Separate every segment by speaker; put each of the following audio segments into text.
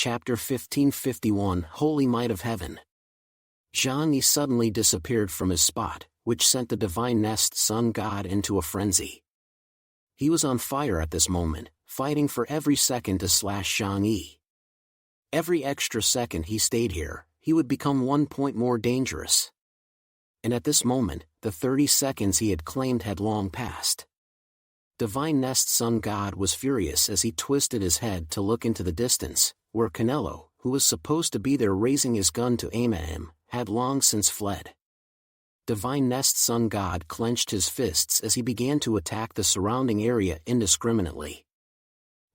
Speaker 1: Chapter 1551 Holy Might of Heaven. Zhang Yi suddenly disappeared from his spot, which sent the divine nest sun god into a frenzy. He was on fire at this moment, fighting for every second to slash Zhang Yi. Every extra second he stayed here, he would become 1 point more dangerous. And at this moment, the 30 seconds he had claimed had long passed. Divine Nest Sun God was furious as he twisted his head to look into the distance, where Canelo, who was supposed to be there raising his gun to aim at him, had long since fled. Divine Nest Sun God clenched his fists as he began to attack the surrounding area indiscriminately.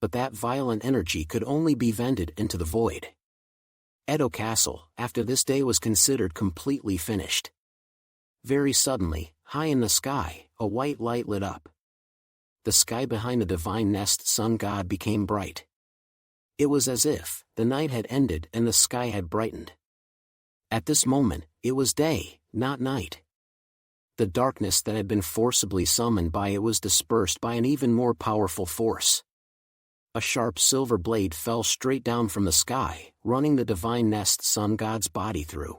Speaker 1: But that violent energy could only be vented into the void. Edo Castle, after this day, was considered completely finished. Very suddenly, high in the sky, a white light lit up. The sky behind the divine nest sun god became bright. It was as if the night had ended and the sky had brightened. At this moment, it was day, not night. The darkness that had been forcibly summoned by it was dispersed by an even more powerful force. A sharp silver blade fell straight down from the sky, running the divine nest sun god's body through.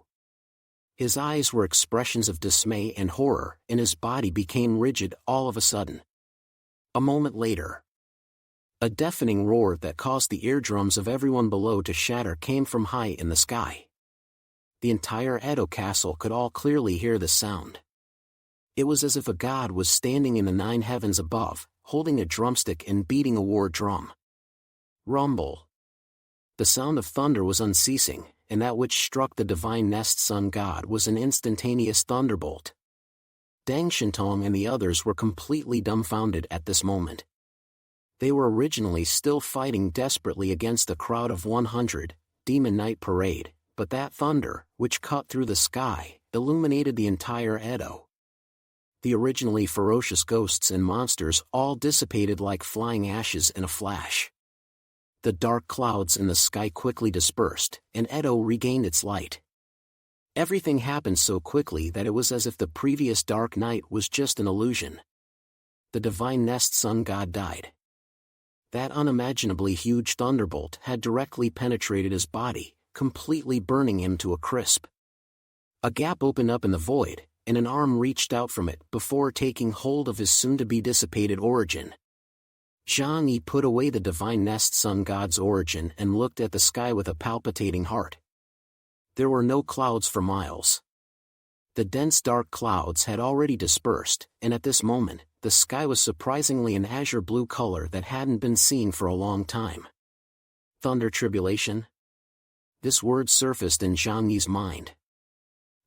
Speaker 1: His eyes were expressions of dismay and horror, and his body became rigid all of a sudden. A moment later, a deafening roar that caused the eardrums of everyone below to shatter came from high in the sky. The entire Edo Castle could all clearly hear the sound. It was as if a god was standing in the 9 heavens above, holding a drumstick and beating a war drum. Rumble. The sound of thunder was unceasing, and that which struck the divine nest sun god was an instantaneous thunderbolt. Deng Shintong and the others were completely dumbfounded at this moment. They were originally still fighting desperately against a crowd of 100, Demon Night Parade, but that thunder, which cut through the sky, illuminated the entire Edo. The originally ferocious ghosts and monsters all dissipated like flying ashes in a flash. The dark clouds in the sky quickly dispersed, and Edo regained its light. Everything happened so quickly that it was as if the previous dark night was just an illusion. The divine nest sun god died. That unimaginably huge thunderbolt had directly penetrated his body, completely burning him to a crisp. A gap opened up in the void, and an arm reached out from it before taking hold of his soon-to-be dissipated origin. Zhang Yi put away the divine nest sun god's origin and looked at the sky with a palpitating heart. There were no clouds for miles. The dense dark clouds had already dispersed, and at this moment, the sky was surprisingly an azure blue color that hadn't been seen for a long time. Thunder tribulation? This word surfaced in Zhang Yi's mind.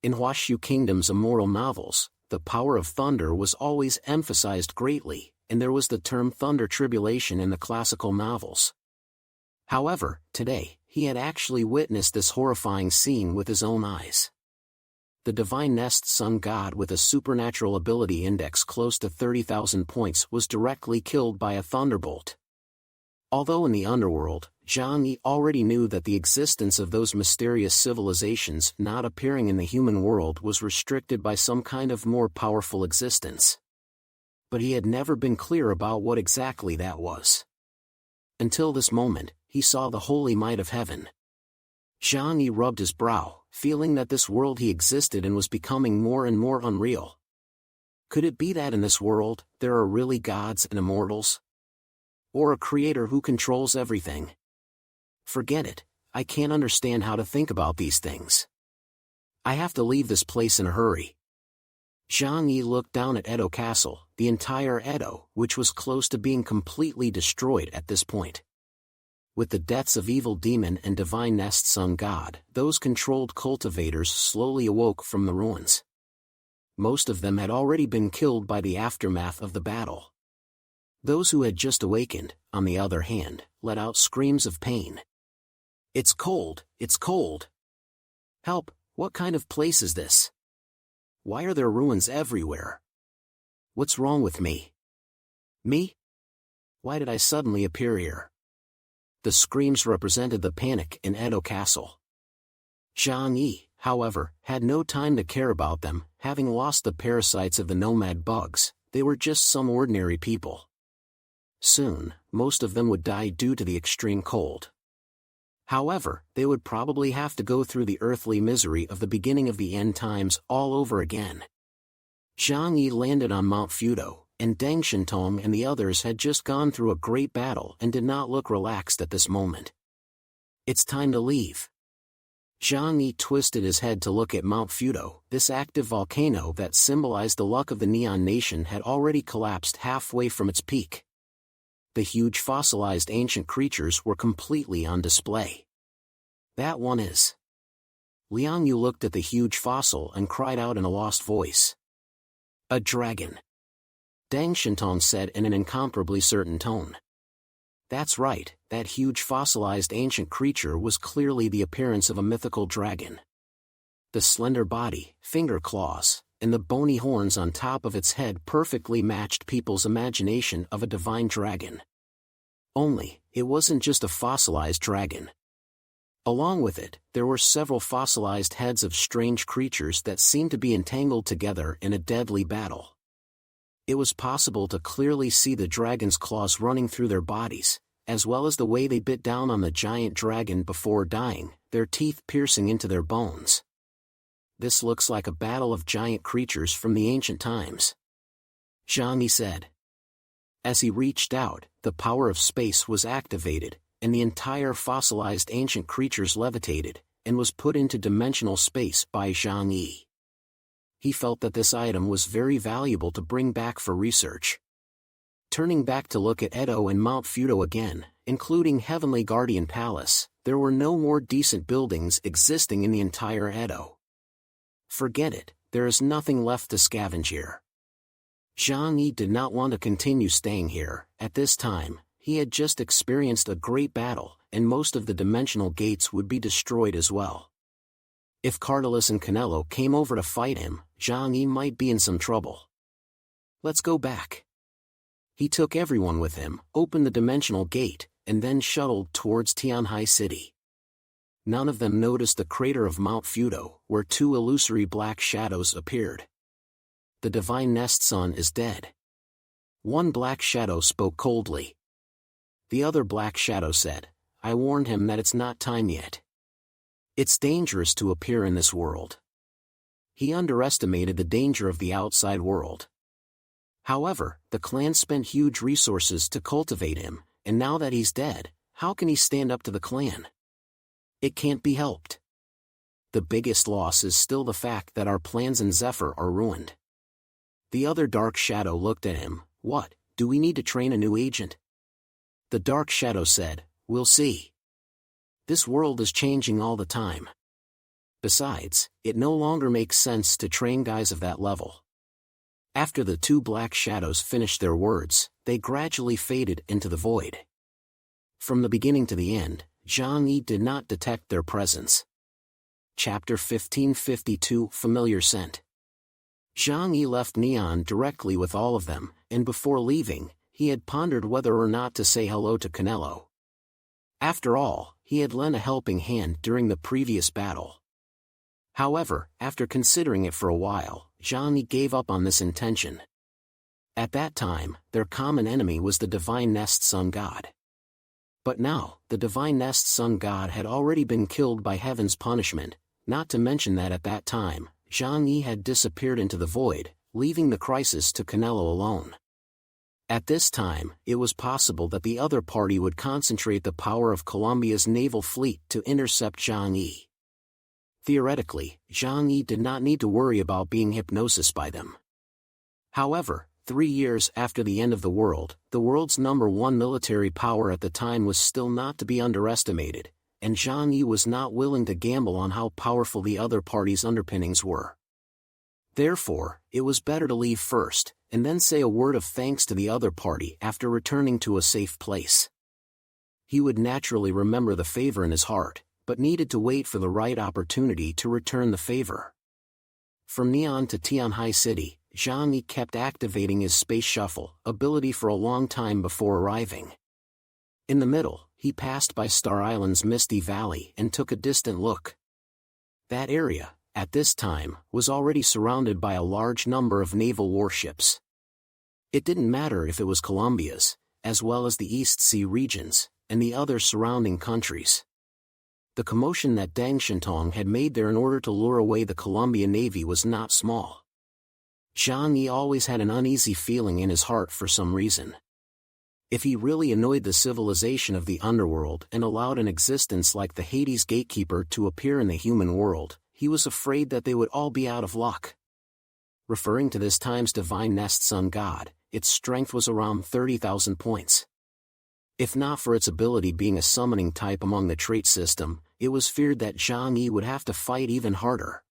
Speaker 1: In Huashu Kingdom's immortal novels, the power of thunder was always emphasized greatly, and there was the term thunder tribulation in the classical novels. However, today, he had actually witnessed this horrifying scene with his own eyes. The divine nest sun god with a supernatural ability index close to 30,000 points was directly killed by a thunderbolt. Although in the underworld, Zhang Yi already knew that the existence of those mysterious civilizations not appearing in the human world was restricted by some kind of more powerful existence. But he had never been clear about what exactly that was. Until this moment, he saw the holy might of heaven. Zhang Yi rubbed his brow, feeling that this world he existed in was becoming more and more unreal. Could it be that in this world, there are really gods and immortals? Or a creator who controls everything? Forget it, I can't understand how to think about these things. I have to leave this place in a hurry. Zhang Yi looked down at Edo Castle, the entire Edo, which was close to being completely destroyed at this point. With the deaths of evil demon and divine nest sun god, those controlled cultivators slowly awoke from the ruins. Most of them had already been killed by the aftermath of the battle. Those who had just awakened, on the other hand, let out screams of pain. It's cold, it's cold. Help, what kind of place is this? Why are there ruins everywhere? What's wrong with me? Me? Why did I suddenly appear here? The screams represented the panic in Edo Castle. Zhang Yi, however, had no time to care about them, having lost the parasites of the nomad bugs. They were just some ordinary people. Soon, most of them would die due to the extreme cold. However, they would probably have to go through the earthly misery of the beginning of the end times all over again. Zhang Yi landed on Mount Fudo, and Deng Shintong and the others had just gone through a great battle and did not look relaxed at this moment. It's time to leave. Zhang Yi twisted his head to look at Mount Fudo. This active volcano that symbolized the luck of the Neon Nation had already collapsed halfway from its peak. The huge fossilized ancient creatures were completely on display. That one is. Liang Yu looked at the huge fossil and cried out in a lost voice. A dragon. Deng Shintong said in an incomparably certain tone. That's right, that huge fossilized ancient creature was clearly the appearance of a mythical dragon. The slender body, finger claws, and the bony horns on top of its head perfectly matched people's imagination of a divine dragon. Only, it wasn't just a fossilized dragon. Along with it, there were several fossilized heads of strange creatures that seemed to be entangled together in a deadly battle. It was possible to clearly see the dragon's claws running through their bodies, as well as the way they bit down on the giant dragon before dying, their teeth piercing into their bones. This looks like a battle of giant creatures from the ancient times. Zhang Yi said. As he reached out, the power of space was activated, and the entire fossilized ancient creatures levitated, and was put into dimensional space by Zhang Yi. He felt that this item was very valuable to bring back for research. Turning back to look at Edo and Mount Fudo again, including Heavenly Guardian Palace, there were no more decent buildings existing in the entire Edo. Forget it, there is nothing left to scavenge here. Zhang Yi did not want to continue staying here. At this time, he had just experienced a great battle, and most of the dimensional gates would be destroyed as well. If Cardalus and Canelo came over to fight him, Zhang Yi might be in some trouble. Let's go back. He took everyone with him, opened the dimensional gate, and then shuttled towards Tianhai City. None of them noticed the crater of Mount Fudo, where two illusory black shadows appeared. The divine nest sun is dead. One black shadow spoke coldly. The other black shadow said, I warned him that it's not time yet. It's dangerous to appear in this world. He underestimated the danger of the outside world. However, the clan spent huge resources to cultivate him, and now that he's dead, how can he stand up to the clan? It can't be helped. The biggest loss is still the fact that our plans in Zephyr are ruined. The other dark shadow looked at him. What, do we need to train a new agent? The dark shadow said, we'll see. This world is changing all the time. Besides, it no longer makes sense to train guys of that level. After the two black shadows finished their words, they gradually faded into the void. From the beginning to the end, Zhang Yi did not detect their presence. Chapter 1552 Familiar Scent. Zhang Yi left Neon directly with all of them, and before leaving, he had pondered whether or not to say hello to Canelo. After all, he had lent a helping hand during the previous battle. However, after considering it for a while, Zhang Yi gave up on this intention. At that time, their common enemy was the Divine Nest Sun God. But now, the Divine Nest Sun God had already been killed by Heaven's punishment, not to mention that at that time, Zhang Yi had disappeared into the void, leaving the crisis to Canelo alone. At this time, it was possible that the other party would concentrate the power of Colombia's naval fleet to intercept Zhang Yi. Theoretically, Zhang Yi did not need to worry about being hypnosis by them. However, 3 years after the end of the world's #1 military power at the time was still not to be underestimated, and Zhang Yi was not willing to gamble on how powerful the other party's underpinnings were. Therefore, it was better to leave first, and then say a word of thanks to the other party after returning to a safe place. He would naturally remember the favor in his heart, but needed to wait for the right opportunity to return the favor. From Neon to Tianhai City, Zhang Yi kept activating his space shuffle ability for a long time before arriving. In the middle, he passed by Star Island's misty valley and took a distant look. That area, at this time, was already surrounded by a large number of naval warships. It didn't matter if it was Colombia's, as well as the East Sea regions, and the other surrounding countries. The commotion that Deng Shintong had made there in order to lure away the Colombian Navy was not small. Zhang Yi always had an uneasy feeling in his heart for some reason. If he really annoyed the civilization of the underworld and allowed an existence like the Hades gatekeeper to appear in the human world, he was afraid that they would all be out of luck. Referring to this time's divine nest sun god, its strength was around 30,000 points. If not for its ability being a summoning type among the trait system, it was feared that Zhang Yi would have to fight even harder.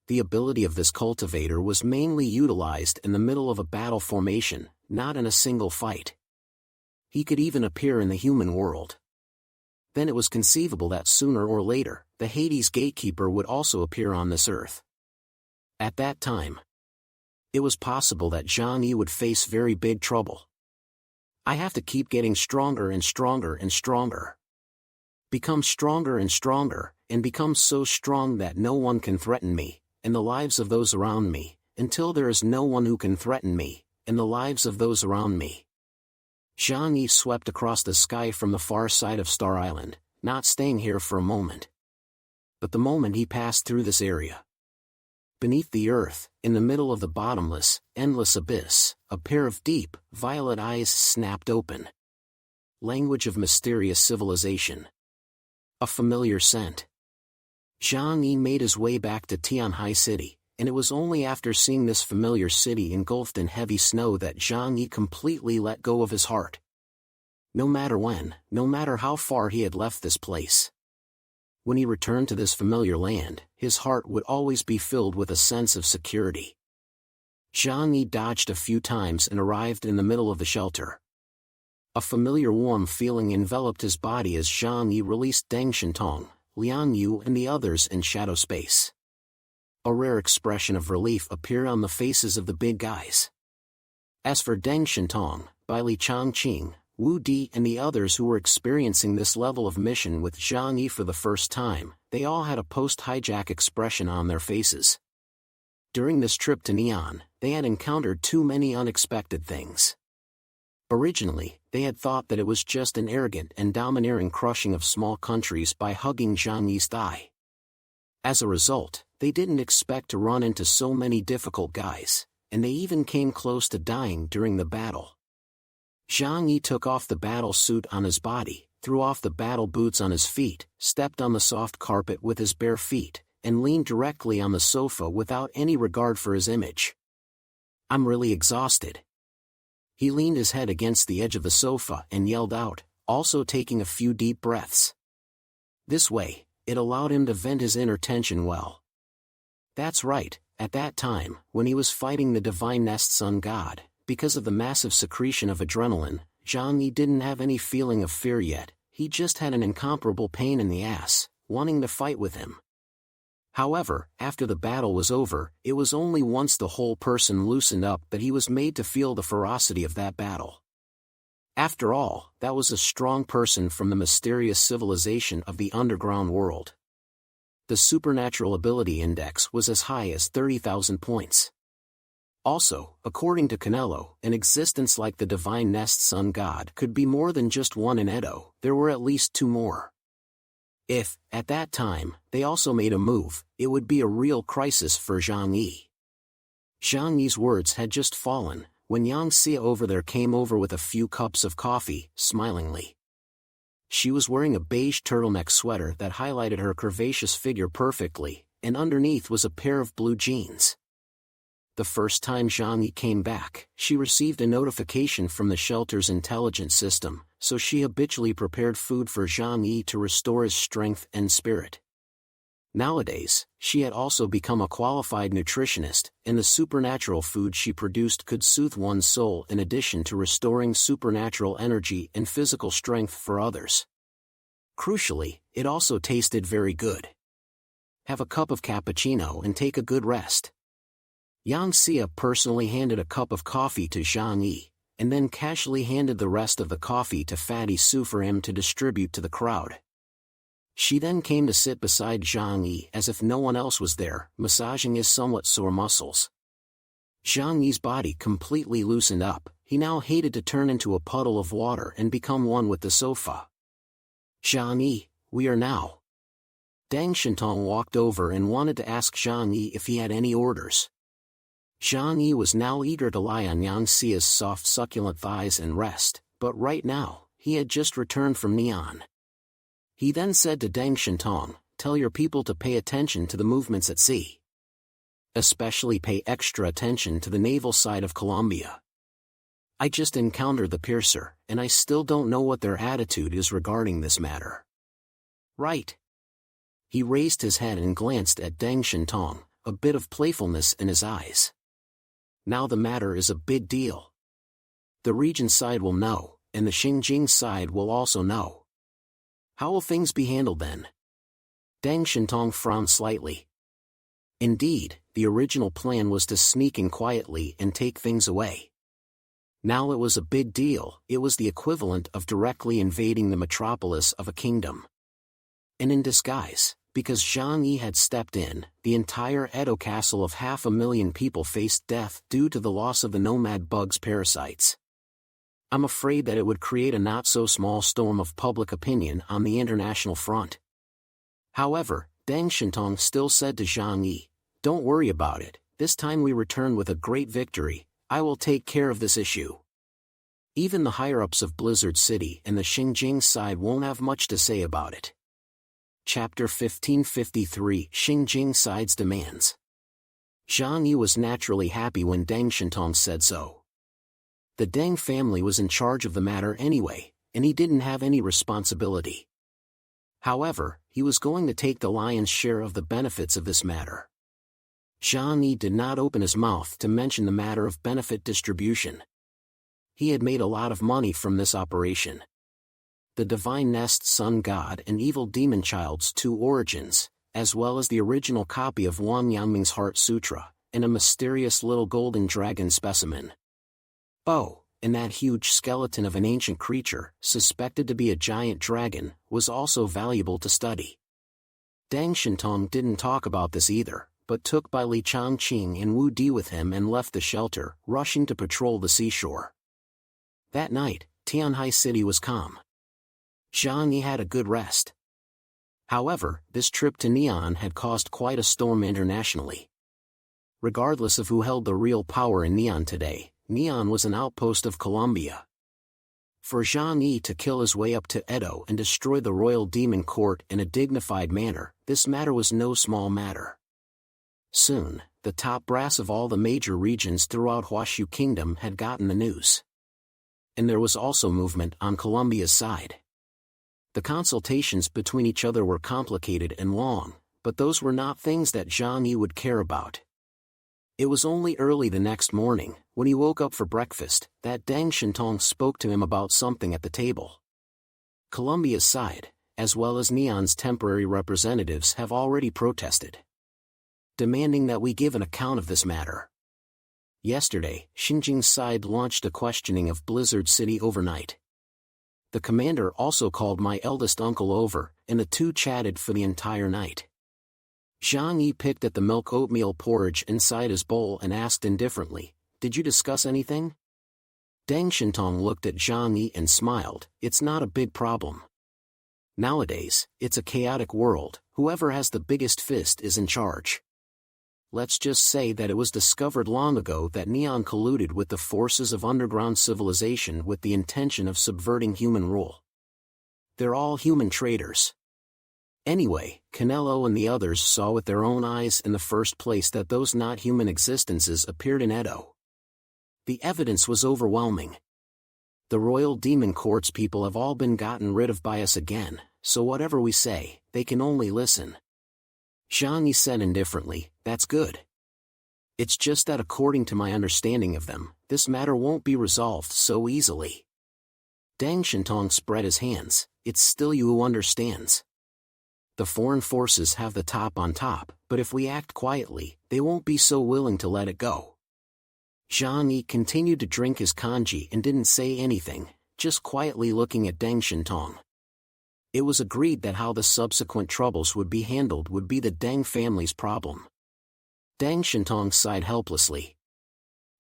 Speaker 1: The ability of this cultivator was mainly utilized in the middle of a battle formation, not in a single fight. He could even appear in the human world. Then it was conceivable that sooner or later, the Hades gatekeeper would also appear on this earth. At that time, it was possible that Zhang Yi would face very big trouble. I have to keep getting stronger and stronger and stronger. Become stronger and stronger, and become so strong that no one can threaten me, and the lives of those around me, until there is no one who can threaten me, and the lives of those around me. Zhang Yi swept across the sky from the far side of Star Island, not staying here for a moment. But the moment he passed through this area, beneath the earth, in the middle of the bottomless, endless abyss, a pair of deep, violet eyes snapped open. Language of mysterious civilization. A familiar scent. Zhang Yi made his way back to Tianhai City, and it was only after seeing this familiar city engulfed in heavy snow that Zhang Yi completely let go of his heart. No matter when, no matter how far he had left this place, when he returned to this familiar land, his heart would always be filled with a sense of security. Zhang Yi dodged a few times and arrived in the middle of the shelter. A familiar warm feeling enveloped his body as Zhang Yi released Deng Shintong, Liang Yu and the others in shadow space. A rare expression of relief appeared on the faces of the big guys. As for Deng Shintong, Baili Changqing, Wu Di and the others who were experiencing this level of mission with Zhang Yi for the first time, they all had a post-hijack expression on their faces. During this trip to Neon, they had encountered too many unexpected things. Originally, they had thought that it was just an arrogant and domineering crushing of small countries by hugging Zhang Yi's thigh. As a result, they didn't expect to run into so many difficult guys, and they even came close to dying during the battle. Zhang Yi took off the battle suit on his body, threw off the battle boots on his feet, stepped on the soft carpet with his bare feet, and leaned directly on the sofa without any regard for his image. "I'm really exhausted." He leaned his head against the edge of the sofa and yelled out, also taking a few deep breaths. This way, it allowed him to vent his inner tension well. That's right, at that time, when he was fighting the divine nest sun god, because of the massive secretion of adrenaline, Zhang Yi didn't have any feeling of fear yet, he just had an incomparable pain in the ass, wanting to fight with him. However, after the battle was over, it was only once the whole person loosened up that he was made to feel the ferocity of that battle. After all, that was a strong person from the mysterious civilization of the underground world. The supernatural ability index was as high as 30,000 points. Also, according to Canelo, an existence like the divine nest sun god could be more than just one in Edo, there were at least two more. If, at that time, they also made a move, it would be a real crisis for Zhang Yi. Zhang Yi's words had just fallen, when Yang Xia over there came over with a few cups of coffee, smilingly. She was wearing a beige turtleneck sweater that highlighted her curvaceous figure perfectly, and underneath was a pair of blue jeans. The first time Zhang Yi came back, she received a notification from the shelter's intelligence system, so she habitually prepared food for Zhang Yi to restore his strength and spirit. Nowadays, she had also become a qualified nutritionist, and the supernatural food she produced could soothe one's soul in addition to restoring supernatural energy and physical strength for others. Crucially, it also tasted very good. Have a cup of cappuccino and take a good rest. Yang Xia personally handed a cup of coffee to Zhang Yi, and then casually handed the rest of the coffee to Fatty Su for him to distribute to the crowd. She then came to sit beside Zhang Yi as if no one else was there, massaging his somewhat sore muscles. Zhang Yi's body completely loosened up, he now hated to turn into a puddle of water and become one with the sofa. "Zhang Yi, we are now," Deng Shintong walked over and wanted to ask Zhang Yi if he had any orders. Zhang Yi was now eager to lie on Yang Xia's soft succulent thighs and rest, but right now, he had just returned from Neon. He then said to Deng Shintong, "Tell your people to pay attention to the movements at sea. Especially pay extra attention to the naval side of Colombia. I just encountered the piercer, and I still don't know what their attitude is regarding this matter." "Right." He raised his head and glanced at Deng Shintong, a bit of playfulness in his eyes. "Now the matter is a big deal. The region side will know, and the Xinjiang side will also know. How will things be handled then?" Deng Shintong frowned slightly. Indeed, the original plan was to sneak in quietly and take things away. Now it was a big deal. It was the equivalent of directly invading the metropolis of a kingdom. And in disguise, because Zhang Yi had stepped in, the entire Edo castle of 500,000 people faced death due to the loss of the nomad bug's parasites. I'm afraid that it would create a not-so-small storm of public opinion on the international front. However, Deng Shintong still said to Zhang Yi, "Don't worry about it, this time we return with a great victory. I will take care of this issue." Even the higher-ups of Blizzard City and the Xinjiang side won't have much to say about it. Chapter 1553 Xinjiang Side's Demands. Zhang Yi was naturally happy when Deng Shintong said so. The Deng family was in charge of the matter anyway, and he didn't have any responsibility. However, he was going to take the lion's share of the benefits of this matter. Zhang Yi did not open his mouth to mention the matter of benefit distribution. He had made a lot of money from this operation. The Divine Nest Sun God and Evil Demon Child's two origins, as well as the original copy of Wang Yangming's Heart Sutra, and a mysterious little golden dragon specimen. Oh, and that huge skeleton of an ancient creature, suspected to be a giant dragon, was also valuable to study. Deng Shintong didn't talk about this either, but took Bai Li Changqing and Wu Di with him and left the shelter, rushing to patrol the seashore. That night, Tianhai City was calm. Zhang Yi had a good rest. However, this trip to Neon had caused quite a storm internationally. Regardless of who held the real power in Neon today, Neon was an outpost of Colombia. For Zhang Yi to kill his way up to Edo and destroy the royal demon court in a dignified manner, this matter was no small matter. Soon, the top brass of all the major regions throughout Huashu Kingdom had gotten the news. And there was also movement on Colombia's side. The consultations between each other were complicated and long, but those were not things that Zhang Yi would care about. It was only early the next morning, when he woke up for breakfast, that Deng Shintong spoke to him about something at the table. Colombia's side, as well as Neon's temporary representatives, have already protested, demanding that we give an account of this matter. Yesterday, Xinjiang's side launched a questioning of Blizzard City overnight. The commander also called my eldest uncle over, and the two chatted for the entire night. Zhang Yi picked at the milk oatmeal porridge inside his bowl and asked indifferently, "Did you discuss anything?" Deng Shintong looked at Zhang Yi and smiled. "It's not a big problem. Nowadays, it's a chaotic world, whoever has the biggest fist is in charge. Let's just say that it was discovered long ago that Neon colluded with the forces of underground civilization with the intention of subverting human rule. They're all human traitors. Anyway, Canelo and the others saw with their own eyes in the first place that those not human existences appeared in Edo. The evidence was overwhelming. The royal demon court's people have all been gotten rid of by us again, so whatever we say, they can only listen." Zhang Yi said indifferently, "That's good. It's just that according to my understanding of them, this matter won't be resolved so easily." Deng Shintong spread his hands. "It's still you who understands. The foreign forces have the top on top, but if we act quietly, they won't be so willing to let it go." Zhang Yi continued to drink his kanji and didn't say anything, just quietly looking at Deng Shintong. It was agreed that how the subsequent troubles would be handled would be the Deng family's problem. Deng Shintong sighed helplessly.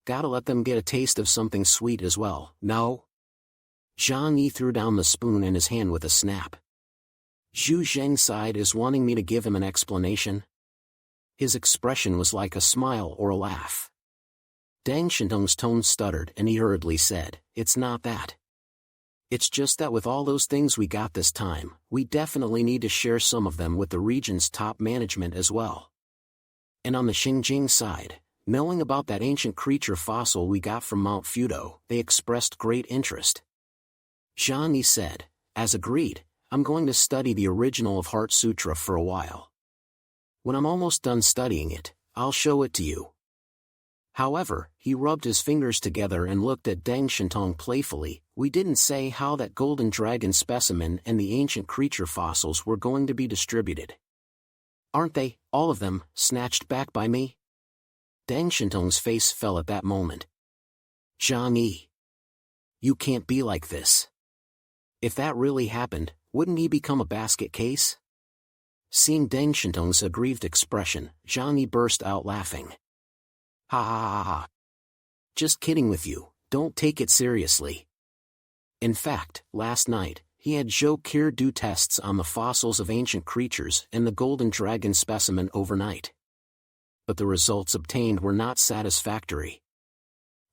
Speaker 1: "Gotta let them get a taste of something sweet as well, no?" Zhang Yi threw down the spoon in his hand with a snap. Zhu Zheng sighed as wanting me to give him an explanation. His expression was like a smile or a laugh. Deng Shentong's tone stuttered and he hurriedly said, "It's not that. It's just that with all those things we got this time, we definitely need to share some of them with the region's top management as well." And on the Xingjing side, knowing about that ancient creature fossil we got from Mount Fudo, they expressed great interest. Zhang Yi said, "As agreed, I'm going to study the original of Heart Sutra for a while. When I'm almost done studying it, I'll show it to you." However, he rubbed his fingers together and looked at Deng Shentong playfully. "We didn't say how that golden dragon specimen and the ancient creature fossils were going to be distributed. Aren't they, all of them, snatched back by me?" Deng Shentong's face fell at that moment. "Zhang Yi, you can't be like this. If that really happened, wouldn't he become a basket case?" Seeing Deng Shentong's aggrieved expression, Zhang Yi burst out laughing. "Ha ha ha ha. Just kidding with you, don't take it seriously." In fact, last night, he had Zhou Qi do tests on the fossils of ancient creatures and the golden dragon specimen overnight. But the results obtained were not satisfactory.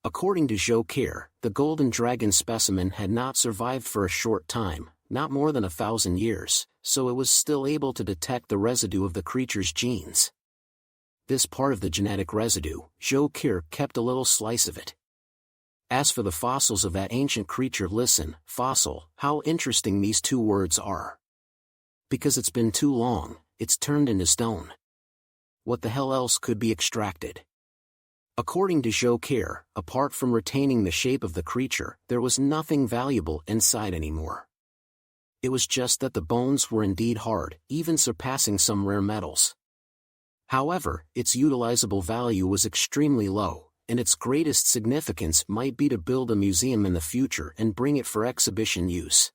Speaker 1: According to Zhou Qi, the golden dragon specimen had not survived for a short time, not more than 1,000 years, so it was still able to detect the residue of the creature's genes. This part of the genetic residue, Zhou Qi kept a little slice of it. As for the fossils of that ancient creature, listen, fossil, how interesting these two words are. Because it's been too long, it's turned into stone. What the hell else could be extracted? According to Zhou Qi, apart from retaining the shape of the creature, there was nothing valuable inside anymore. It was just that the bones were indeed hard, even surpassing some rare metals. However, its utilizable value was extremely low, and its greatest significance might be to build a museum in the future and bring it for exhibition use.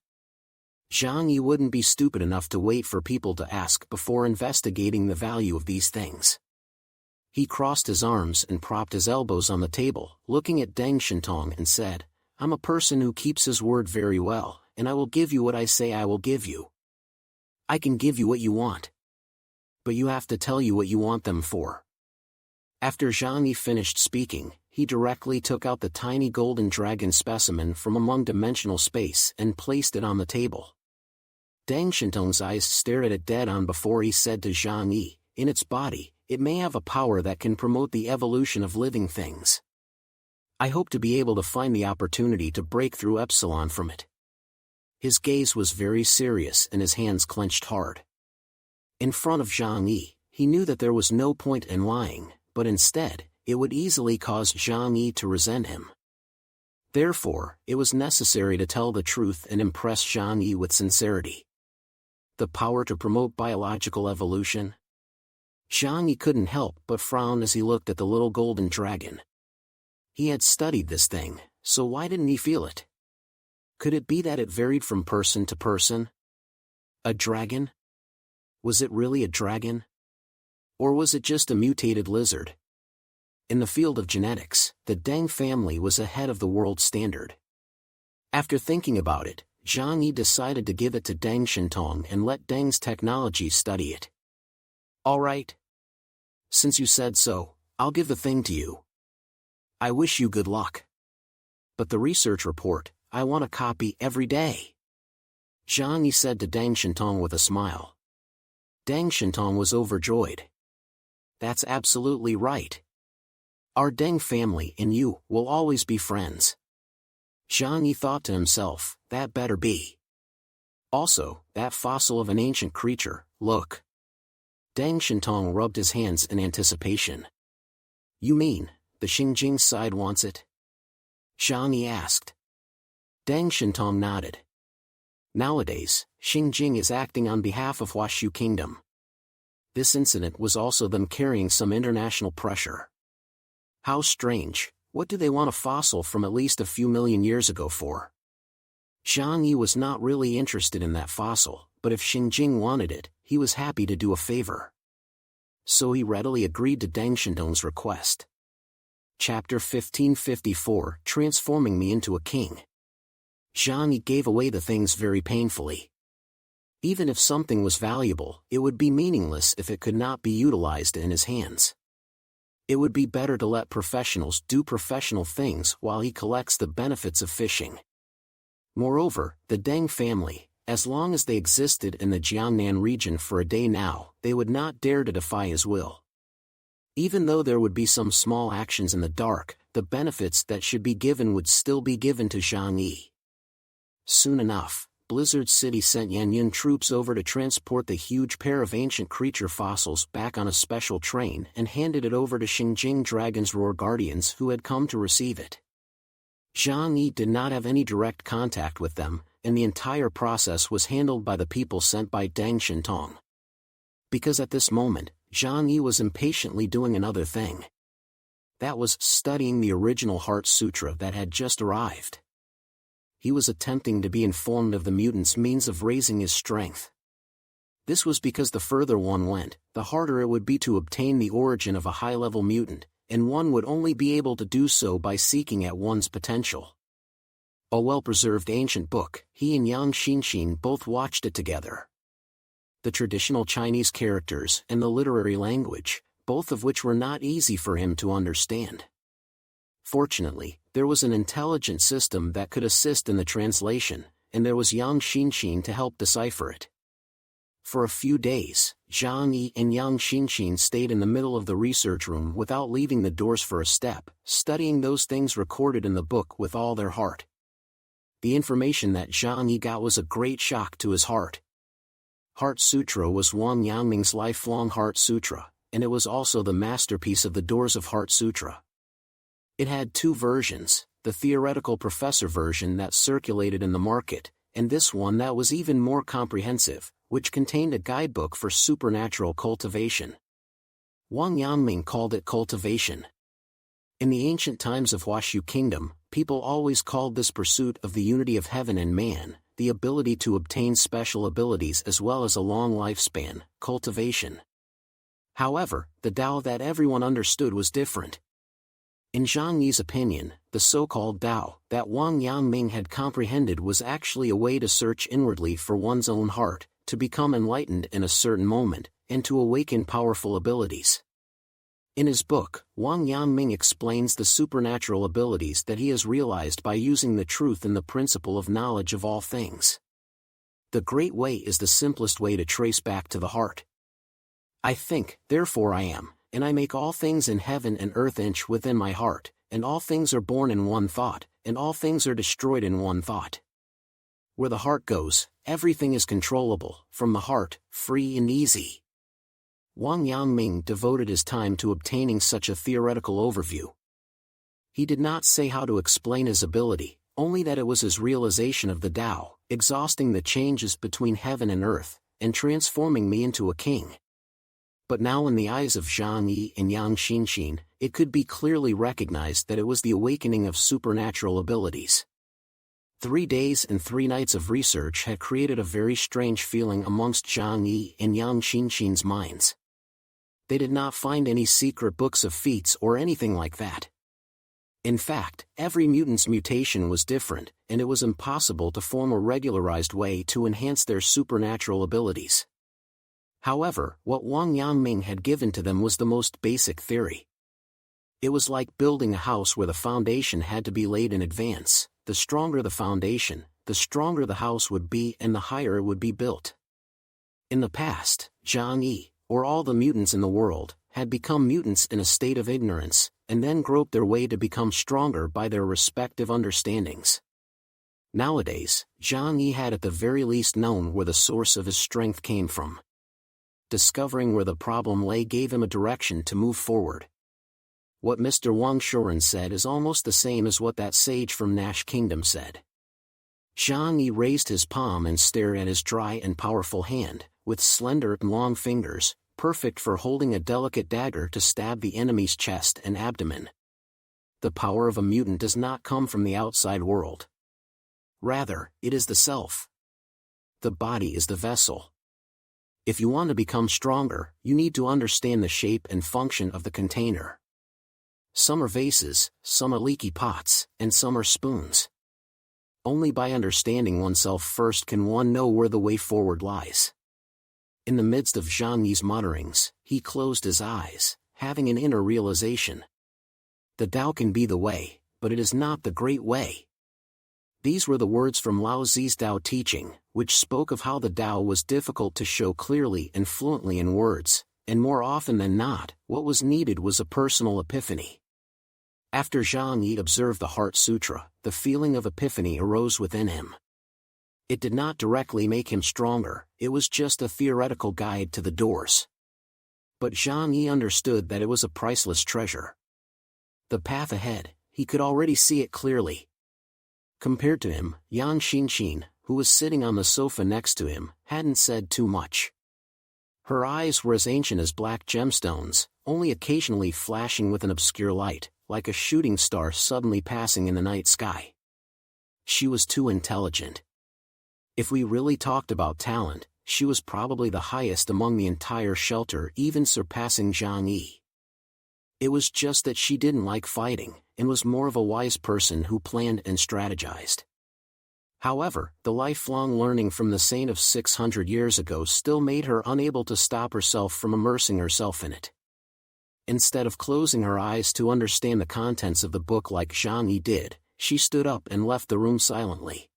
Speaker 1: Zhang Yi wouldn't be stupid enough to wait for people to ask before investigating the value of these things. He crossed his arms and propped his elbows on the table, looking at Deng Shentong and said, "I'm a person who keeps his word very well, and I will give you what I say I will give you. I can give you what you want. But you have to tell you what you want them for." After Zhang Yi finished speaking, he directly took out the tiny golden dragon specimen from among dimensional space and placed it on the table. Deng Shentong's eyes stared at it dead-on before he said to Zhang Yi, "In its body, it may have a power that can promote the evolution of living things. I hope to be able to find the opportunity to break through Epsilon from it." His gaze was very serious and his hands clenched hard. In front of Zhang Yi, he knew that there was no point in lying, but instead, it would easily cause Zhang Yi to resent him. Therefore, it was necessary to tell the truth and impress Zhang Yi with sincerity. The power to promote biological evolution? Zhang Yi couldn't help but frown as he looked at the little golden dragon. He had studied this thing, so why didn't he feel it? Could it be that it varied from person to person? A dragon? Was it really a dragon? Or was it just a mutated lizard? In the field of genetics, the Deng family was ahead of the world standard. After thinking about it, Zhang Yi decided to give it to Deng Shentong and let Deng's technology study it. "All right. Since you said so, I'll give the thing to you. I wish you good luck. But the research report, I want a copy every day," Zhang Yi said to Deng Shentong with a smile. Deng Shentong was overjoyed. "That's absolutely right. Our Deng family and you will always be friends." Zhang Yi thought to himself, that better be. Also, that fossil of an ancient creature, look. Deng Shentong rubbed his hands in anticipation. "You mean, the Xingjing side wants it?" Zhang Yi asked. Deng Shentong nodded. Nowadays, Xingjing is acting on behalf of Huashu Kingdom. This incident was also them carrying some international pressure. How strange, what do they want a fossil from at least a few million years ago for? Zhang Yi was not really interested in that fossil, but if Xingjing wanted it, he was happy to do a favor. So he readily agreed to Deng Shentong's request. Chapter 1554, Transforming Me into a King. Zhang Yi gave away the things very painfully. Even if something was valuable, it would be meaningless if it could not be utilized in his hands. It would be better to let professionals do professional things while he collects the benefits of fishing. Moreover, the Deng family, as long as they existed in the Jiangnan region for a day now, they would not dare to defy his will. Even though there would be some small actions in the dark, the benefits that should be given would still be given to Zhang Yi. Soon enough, Blizzard City sent Yanyan troops over to transport the huge pair of ancient creature fossils back on a special train and handed it over to Xingjing Dragon's Roar Guardians who had come to receive it. Zhang Yi did not have any direct contact with them, and the entire process was handled by the people sent by Deng Shintong. Because at this moment, Zhang Yi was impatiently doing another thing. That was studying the original Heart Sutra that had just arrived. He was attempting to be informed of the mutant's means of raising his strength. This was because the further one went, the harder it would be to obtain the origin of a high-level mutant, and one would only be able to do so by seeking at one's potential. A well-preserved ancient book, he and Yang Xinxin both watched it together. The traditional Chinese characters and the literary language, both of which were not easy for him to understand. Fortunately, there was an intelligent system that could assist in the translation, and there was Yang Xinxin to help decipher it. For a few days, Zhang Yi and Yang Xinxin stayed in the middle of the research room without leaving the doors for a step, studying those things recorded in the book with all their heart. The information that Zhang Yi got was a great shock to his heart. Heart Sutra was Wang Yangming's lifelong Heart Sutra, and it was also the masterpiece of the doors of Heart Sutra. It had two versions, the theoretical professor version that circulated in the market, and this one that was even more comprehensive, which contained a guidebook for supernatural cultivation. Wang Yangming called it cultivation. In the ancient times of Huashu Kingdom, people always called this pursuit of the unity of heaven and man, the ability to obtain special abilities as well as a long lifespan, cultivation. However, the Tao that everyone understood was different. In Zhang Yi's opinion, the so-called Tao that Wang Yangming had comprehended was actually a way to search inwardly for one's own heart, to become enlightened in a certain moment, and to awaken powerful abilities. In his book, Wang Yangming explains the supernatural abilities that he has realized by using the truth and the principle of knowledge of all things. The Great Way is the simplest way to trace back to the heart. I think, therefore I am, and I make all things in heaven and earth inch within my heart, and all things are born in one thought, and all things are destroyed in one thought. Where the heart goes, everything is controllable, from the heart, free and easy. Wang Yangming devoted his time to obtaining such a theoretical overview. He did not say how to explain his ability, only that it was his realization of the Tao, exhausting the changes between heaven and earth, and transforming me into a king. But now in the eyes of Zhang Yi and Yang Xinxin, it could be clearly recognized that it was the awakening of supernatural abilities. 3 days and 3 nights of research had created a very strange feeling amongst Zhang Yi and Yang Xinxin's minds. They did not find any secret books of feats or anything like that. In fact, every mutant's mutation was different, and it was impossible to form a regularized way to enhance their supernatural abilities. However, what Wang Yangming had given to them was the most basic theory. It was like building a house where the foundation had to be laid in advance. The stronger the foundation, the stronger the house would be and the higher it would be built. In the past, Zhang Yi, or all the mutants in the world, had become mutants in a state of ignorance, and then groped their way to become stronger by their respective understandings. Nowadays, Zhang Yi had at the very least known where the source of his strength came from. Discovering where the problem lay gave him a direction to move forward. What Mr. Wang Shuren said is almost the same as what that sage from Nash Kingdom said. Zhang Yi raised his palm and stared at his dry and powerful hand, with slender and long fingers, perfect for holding a delicate dagger to stab the enemy's chest and abdomen. The power of a mutant does not come from the outside world. Rather, it is the self. The body is the vessel. If you want to become stronger, you need to understand the shape and function of the container. Some are vases, some are leaky pots, and some are spoons. Only by understanding oneself first can one know where the way forward lies. In the midst of Zhang Yi's mutterings, he closed his eyes, having an inner realization. The Tao can be the way, but it is not the great way. These were the words from Lao Tzu's Tao teaching, which spoke of how the Tao was difficult to show clearly and fluently in words, and more often than not, what was needed was a personal epiphany. After Zhang Yi observed the Heart Sutra, the feeling of epiphany arose within him. It did not directly make him stronger, it was just a theoretical guide to the doors. But Zhang Yi understood that it was a priceless treasure. The path ahead, he could already see it clearly. Compared to him, Yan Xinxin, who was sitting on the sofa next to him, hadn't said too much. Her eyes were as ancient as black gemstones, only occasionally flashing with an obscure light, like a shooting star suddenly passing in the night sky. She was too intelligent. If we really talked about talent, she was probably the highest among the entire shelter, even surpassing Zhang Yi. It was just that she didn't like fighting, and was more of a wise person who planned and strategized. However, the lifelong learning from the saint of 600 years ago still made her unable to stop herself from immersing herself in it. Instead of closing her eyes to understand the contents of the book like Zhang Yi did, she stood up and left the room silently.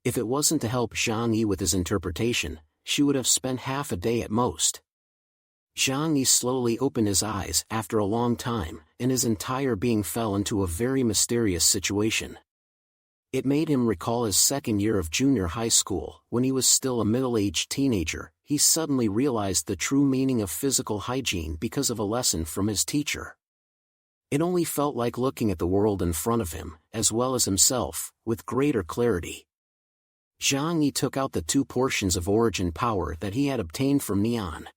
Speaker 1: If it wasn't to help Zhang Yi with his interpretation, she would have spent half a day at most. Zhang Yi slowly opened his eyes after a long time, and his entire being fell into a very mysterious situation. It made him recall his second year of junior high school, when he was still a middle-aged teenager. He suddenly realized the true meaning of physical hygiene because of a lesson from his teacher. It only felt like looking at the world in front of him, as well as himself, with greater clarity. Zhang Yi took out the 2 portions of origin power that he had obtained from Neon.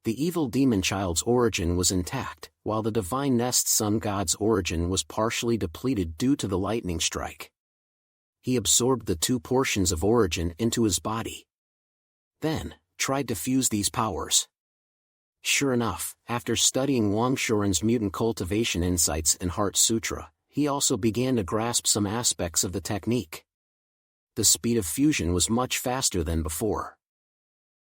Speaker 1: The evil demon child's origin was intact, while the divine nest sun god's origin was partially depleted due to the lightning strike. He absorbed the 2 portions of origin into his body. Then, tried to fuse these powers. Sure enough, after studying Wang Shuren's mutant cultivation insights and Heart Sutra, he also began to grasp some aspects of the technique. The speed of fusion was much faster than before.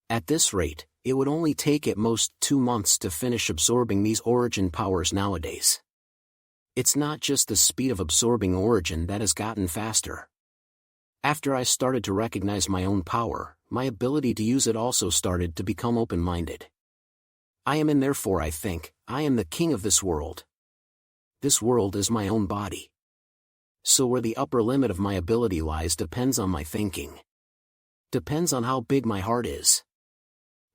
Speaker 1: At this rate, it would only take at most 2 months to finish absorbing these origin powers nowadays. It's not just the speed of absorbing origin that has gotten faster. After I started to recognize my own power, my ability to use it also started to become open-minded. I am and therefore I think, I am the king of this world. This world is my own body. So where the upper limit of my ability lies depends on my thinking. Depends on how big my heart is.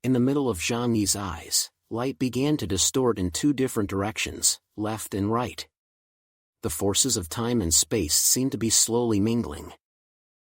Speaker 1: In the middle of Zhang Yi's eyes, light began to distort in 2 different directions, left and right. The forces of time and space seemed to be slowly mingling.